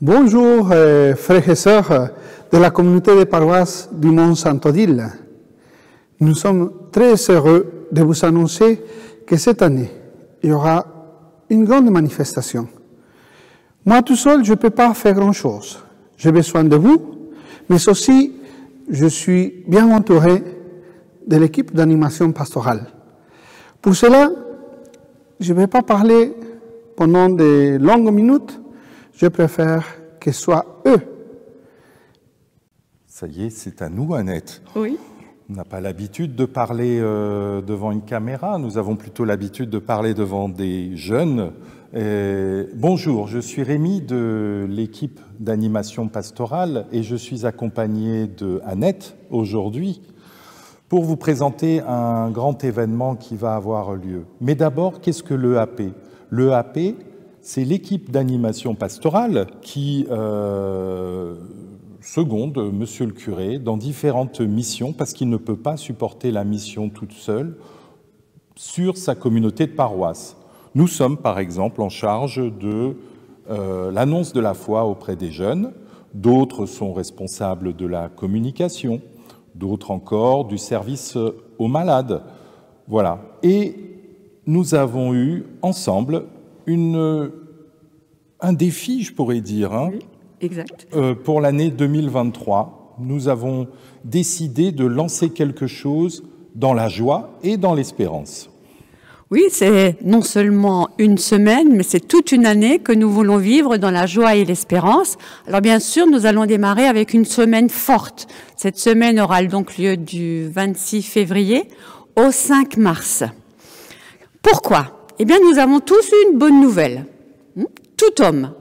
Bonjour frères et sœurs de la communauté des paroisses du Mont Saint-Odile. Nous sommes très heureux de vous annoncer que cette année, il y aura une grande manifestation. Moi tout seul, je ne peux pas faire grand-chose. J'ai besoin de vous, mais aussi je suis bien entouré de l'équipe d'animation pastorale. Pour cela, je ne vais pas parler pendant de longues minutes, je préfère que ce soit eux. Ça y est, c'est à nous, Annette. Oui. On n'a pas l'habitude de parler devant une caméra, nous avons plutôt l'habitude de parler devant des jeunes. Bonjour, je suis Rémi de l'équipe d'animation pastorale et je suis accompagné de Annette aujourd'hui pour vous présenter un grand événement qui va avoir lieu. Mais d'abord, qu'est-ce que l'EAP? L'EAP, c'est l'équipe d'animation pastorale qui seconde Monsieur le curé dans différentes missions parce qu'il ne peut pas supporter la mission toute seule sur sa communauté de paroisse. Nous sommes par exemple en charge de l'annonce de la foi auprès des jeunes, d'autres sont responsables de la communication, d'autres encore du service aux malades. Voilà. Et nous avons eu ensemble un défi, je pourrais dire, hein, oui, exact. Pour l'année 2023. Nous avons décidé de lancer quelque chose dans la joie et dans l'espérance. Oui, c'est non seulement une semaine, mais c'est toute une année que nous voulons vivre dans la joie et l'espérance. Alors bien sûr, nous allons démarrer avec une semaine forte. Cette semaine aura donc lieu du 26 février au 5 mars. Pourquoi ? Eh bien, nous avons tous une bonne nouvelle. Tout homme,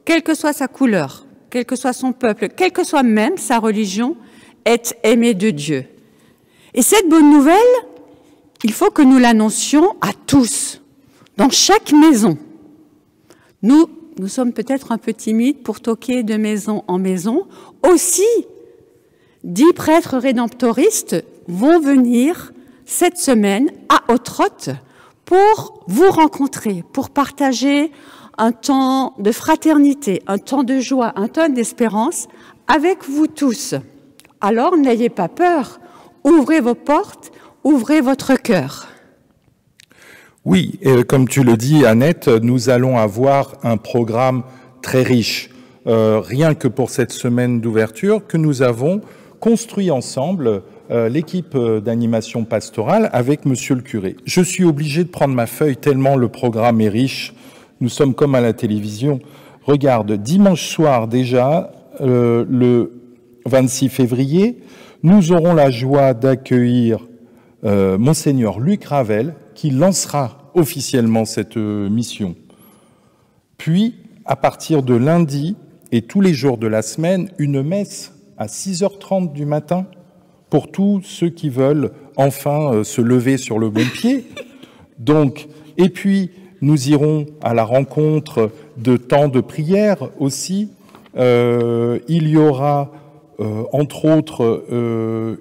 quelle que soit sa couleur, quel que soit son peuple, quelle que soit même sa religion, est aimé de Dieu. Et cette bonne nouvelle, il faut que nous l'annoncions à tous, dans chaque maison. Nous sommes peut-être un peu timides pour toquer de maison en maison. Aussi, 10 prêtres rédemptoristes vont venir cette semaine à Ottrott pour vous rencontrer, pour partager un temps de fraternité, un temps de joie, un temps d'espérance avec vous tous. Alors n'ayez pas peur, ouvrez vos portes, ouvrez votre cœur. Oui, comme tu le dis, Annette, nous allons avoir un programme très riche. Rien que pour cette semaine d'ouverture que nous avons construit ensemble, l'équipe d'animation pastorale avec Monsieur le curé. Je suis obligé de prendre ma feuille tellement le programme est riche. Nous sommes comme à la télévision. Regarde, dimanche soir déjà, le 26 février, nous aurons la joie d'accueillir Monseigneur Luc Ravel, qui lancera officiellement cette mission. Puis, à partir de lundi et tous les jours de la semaine, une messe à 6h30 du matin pour tous ceux qui veulent enfin se lever sur le bon pied. Donc, et puis, nous irons à la rencontre de temps de prière aussi. Il y aura, entre autres,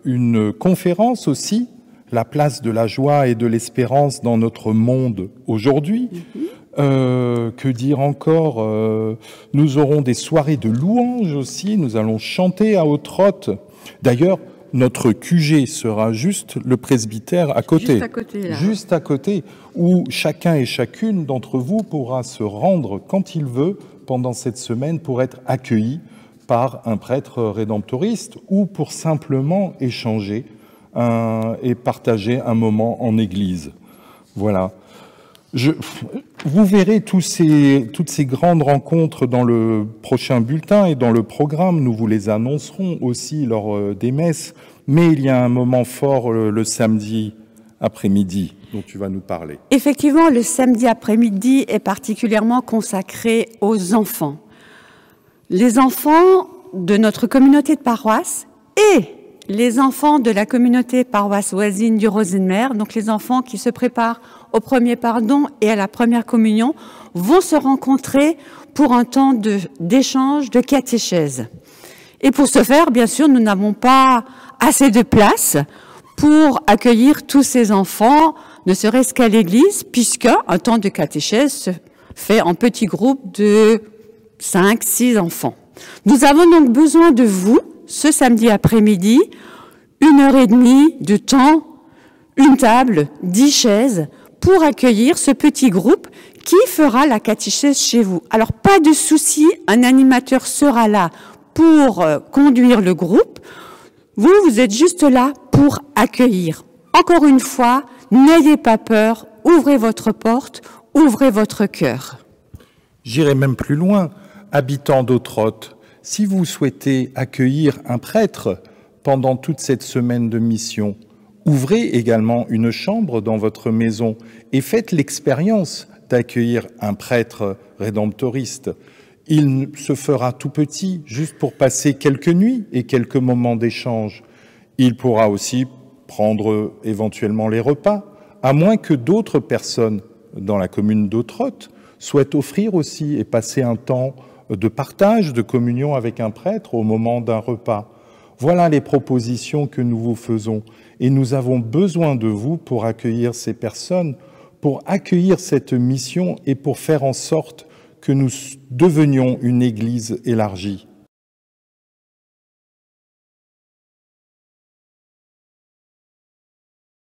une conférence aussi, la place de la joie et de l'espérance dans notre monde aujourd'hui. Que dire encore? Nous aurons des soirées de louanges aussi, nous allons chanter à Ottrott. D'ailleurs, notre QG sera juste le presbytère à côté. Juste à côté, là. Juste à côté, où chacun et chacune d'entre vous pourra se rendre quand il veut pendant cette semaine pour être accueilli par un prêtre rédemptoriste ou pour simplement échanger et partager un moment en église. Voilà. Vous verrez toutes ces grandes rencontres dans le prochain bulletin et dans le programme. Nous vous les annoncerons aussi lors des messes. Mais il y a un moment fort le samedi après-midi dont tu vas nous parler. Effectivement, le samedi après-midi est particulièrement consacré aux enfants. Les enfants de notre communauté de paroisse et les enfants de la communauté paroisse voisine du Rosenmer, donc les enfants qui se préparent au premier pardon et à la première communion, vont se rencontrer pour un temps d'échange, de catéchèse. Et pour ce faire, bien sûr, nous n'avons pas assez de place pour accueillir tous ces enfants, ne serait-ce qu'à l'église, puisque un temps de catéchèse se fait en petits groupes de 5, 6 enfants. Nous avons donc besoin de vous, ce samedi après-midi, 1h30 de temps, une table, 10 chaises, pour accueillir ce petit groupe qui fera la catéchèse chez vous. Alors, pas de souci, un animateur sera là pour conduire le groupe. Vous êtes juste là pour accueillir. Encore une fois, n'ayez pas peur, ouvrez votre porte, ouvrez votre cœur. J'irai même plus loin. Habitants d'Autrotte, si vous souhaitez accueillir un prêtre pendant toute cette semaine de mission, ouvrez également une chambre dans votre maison et faites l'expérience d'accueillir un prêtre rédemptoriste. Il se fera tout petit, juste pour passer quelques nuits et quelques moments d'échange. Il pourra aussi prendre éventuellement les repas, à moins que d'autres personnes dans la commune d'Autrotte souhaitent offrir aussi et passer un temps de partage, de communion avec un prêtre au moment d'un repas. Voilà les propositions que nous vous faisons et nous avons besoin de vous pour accueillir ces personnes, pour accueillir cette mission et pour faire en sorte que nous devenions une Église élargie.